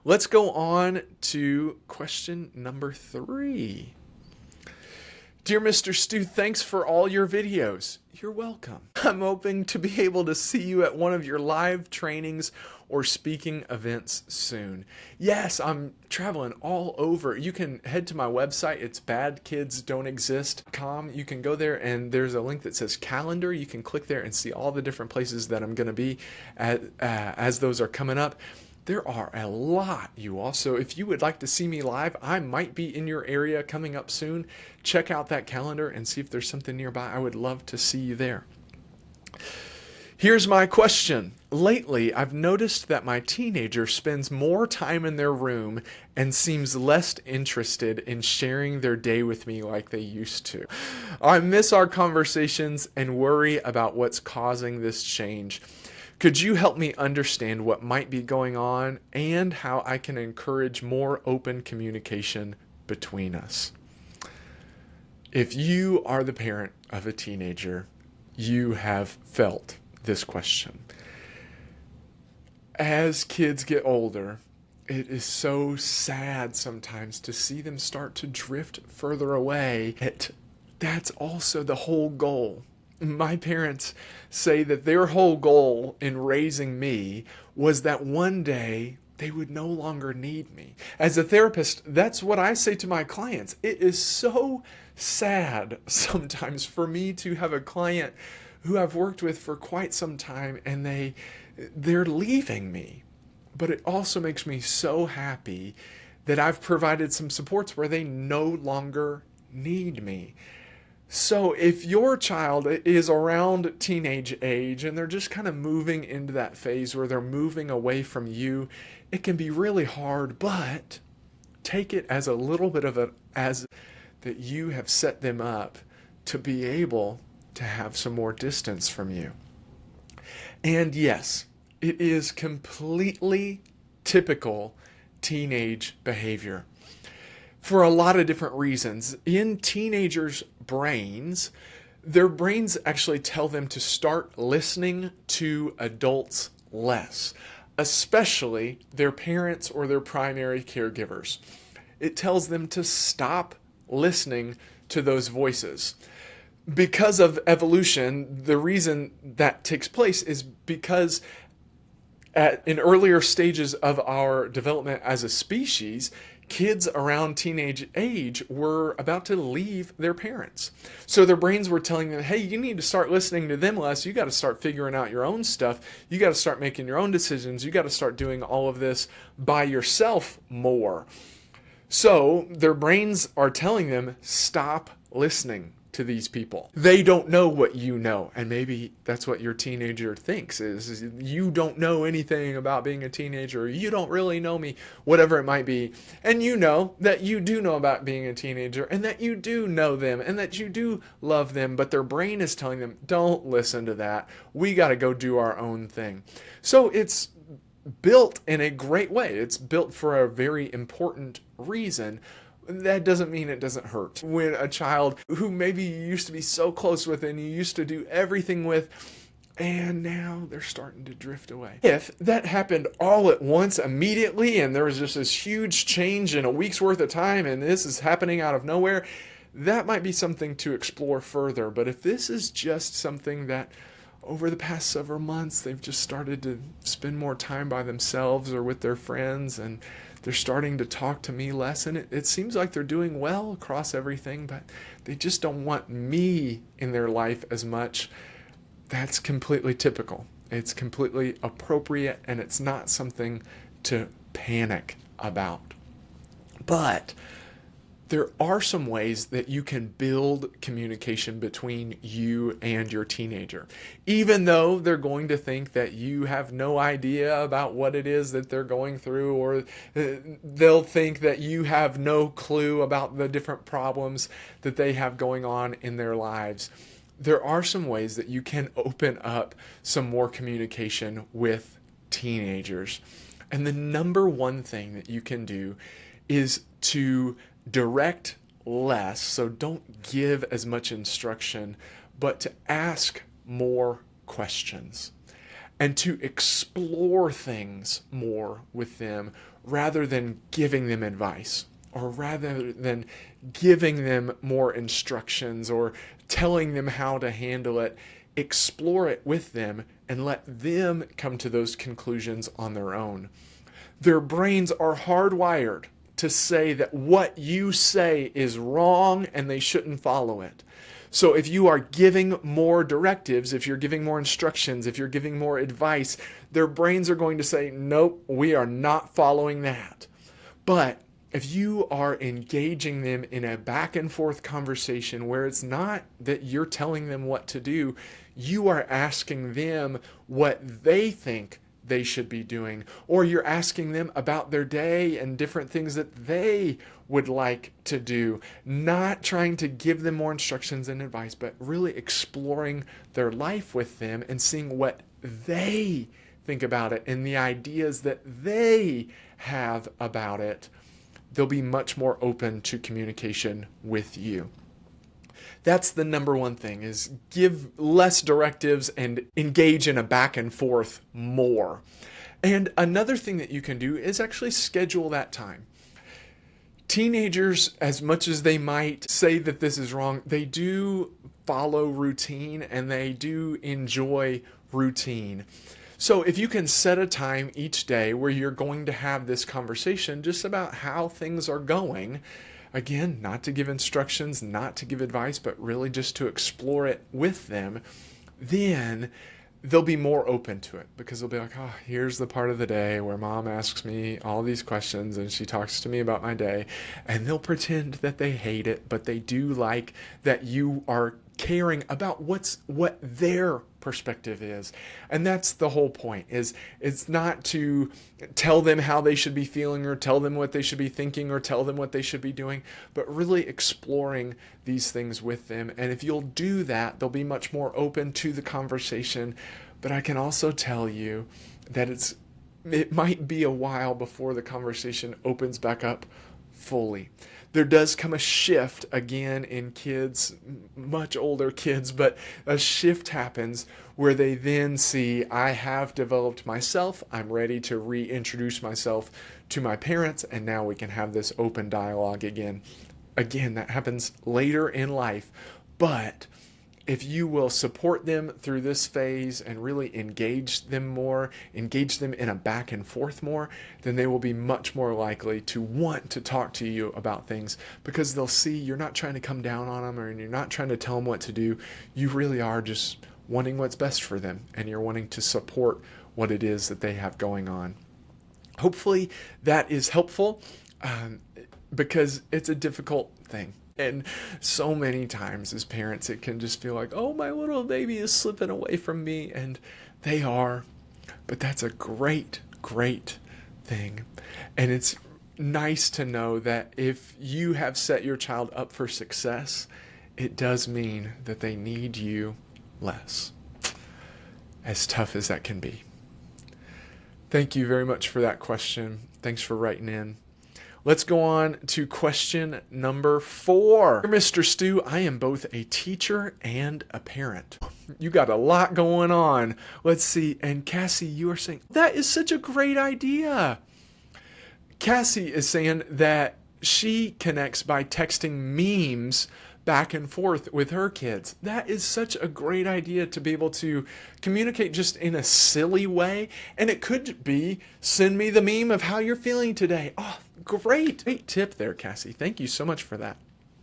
Let's go on to question number 3. Dear Mr. Stu, thanks for all your videos. You're welcome. I'm hoping to be able to see you at one of your live trainings or speaking events soon. Yes, I'm traveling all over. You can head to my website. It's badkidsdon'texist.com. You can go there and there's a link that says calendar. You can click there and see all the different places that I'm going to be as those are coming up. There are a lot, you all. So if you would like to see me live, I might be in your area coming up soon. Check out that calendar and see if there's something nearby. I would love to see you there. Here's my question. Lately, I've noticed that my teenager spends more time in their room and seems less interested in sharing their day with me like they used to. I miss our conversations and worry about what's causing this change. Could you help me understand what might be going on and how I can encourage more open communication between us? If you are the parent of a teenager, you have felt this question. As kids get older, it is so sad sometimes to see them start to drift further away. That's also the whole goal. My parents say that their whole goal in raising me was that one day they would no longer need me. As a therapist, that's what I say to my clients. It is so sad sometimes for me to have a client who I've worked with for quite some time and they're leaving me. But it also makes me so happy that I've provided some supports where they no longer need me. So if your child is around teenage age and they're just kind of moving into that phase where they're moving away from you, it can be really hard, but take it as a little bit of as that you have set them up to be able to have some more distance from you. And yes, it is completely typical teenage behavior for a lot of different reasons. In teenagers' brains, their brains actually tell them to start listening to adults less, especially their parents or their primary caregivers. It tells them to stop listening to those voices. Because of evolution, the reason that takes place is because in earlier stages of our development as a species, kids around teenage age were about to leave their parents. So their brains were telling them, hey, you need to start listening to them less. You got to start figuring out your own stuff. You got to start making your own decisions. You got to start doing all of this by yourself more. So their brains are telling them, stop listening to these people. They don't know what you know. And maybe that's what your teenager thinks is you don't know anything about being a teenager. You don't really know me, whatever it might be. And you know that you do know about being a teenager and that you do know them and that you do love them. But their brain is telling them, don't listen to that. We got to go do our own thing. So it's built in a great way. It's built for a very important reason. That doesn't mean it doesn't hurt. When a child who maybe you used to be so close with and you used to do everything with, and now they're starting to drift away. If that happened all at once immediately and there was just this huge change in a week's worth of time and this is happening out of nowhere, that might be something to explore further. But if this is just something that over the past several months they've just started to spend more time by themselves or with their friends and they're starting to talk to me less, and it seems like they're doing well across everything, but they just don't want me in their life as much. That's completely typical. It's completely appropriate, and it's not something to panic about. But there are some ways that you can build communication between you and your teenager. Even though they're going to think that you have no idea about what it is that they're going through, or they'll think that you have no clue about the different problems that they have going on in their lives. There are some ways that you can open up some more communication with teenagers. And the number one thing that you can do is to direct less, so don't give as much instruction, but to ask more questions and to explore things more with them rather than giving them advice, or rather than giving them more instructions or telling them how to handle it. Explore it with them and let them come to those conclusions on their own. Their brains are hardwired to say that what you say is wrong and they shouldn't follow it. So if you are giving more directives, if you're giving more instructions, if you're giving more advice, their brains are going to say, nope, we are not following that. But if you are engaging them in a back and forth conversation where it's not that you're telling them what to do, you are asking them what they think they should be doing, or you're asking them about their day and different things that they would like to do, not trying to give them more instructions and advice, but really exploring their life with them and seeing what they think about it and the ideas that they have about it. They'll be much more open to communication with you. That's the number one thing, is give less directives and engage in a back and forth more. And another thing that you can do is actually schedule that time. Teenagers, as much as they might say that this is wrong, they do follow routine and they do enjoy routine. So if you can set a time each day where you're going to have this conversation just about how things are going, again, not to give instructions, not to give advice, but really just to explore it with them, then they'll be more open to it, because they'll be like, oh, here's the part of the day where mom asks me all these questions and she talks to me about my day, and they'll pretend that they hate it, but they do like that you are caring about what their perspective is. And that's the whole point, is it's not to tell them how they should be feeling or tell them what they should be thinking or tell them what they should be doing, but really exploring these things with them. And if you'll do that, they'll be much more open to the conversation. But I can also tell you that it might be a while before the conversation opens back up fully. There does come a shift again in kids, much older kids, but a shift happens where they then see, I have developed myself, I'm ready to reintroduce myself to my parents, and now we can have this open dialogue again. Again, that happens later in life, but if you will support them through this phase and really engage them more, engage them in a back and forth more, then they will be much more likely to want to talk to you about things, because they'll see you're not trying to come down on them or you're not trying to tell them what to do. You really are just wanting what's best for them, and you're wanting to support what it is that they have going on. Hopefully that is helpful, because it's a difficult thing. And so many times as parents, it can just feel like, oh, my little baby is slipping away from me. And they are. But that's a great, great thing. And it's nice to know that if you have set your child up for success, it does mean that they need you less. As tough as that can be. Thank you very much for that question. Thanks for writing in. Let's go on to question number 4. Dear Mr. Stu, I am both a teacher and a parent. You got a lot going on. Let's see. And Cassie, you are saying, that is such a great idea. Cassie is saying that she connects by texting memes back and forth with her kids. That is such a great idea, to be able to communicate just in a silly way. And it could be, send me the meme of how you're feeling today. Oh, great tip there, Cassie. Thank you so much for that.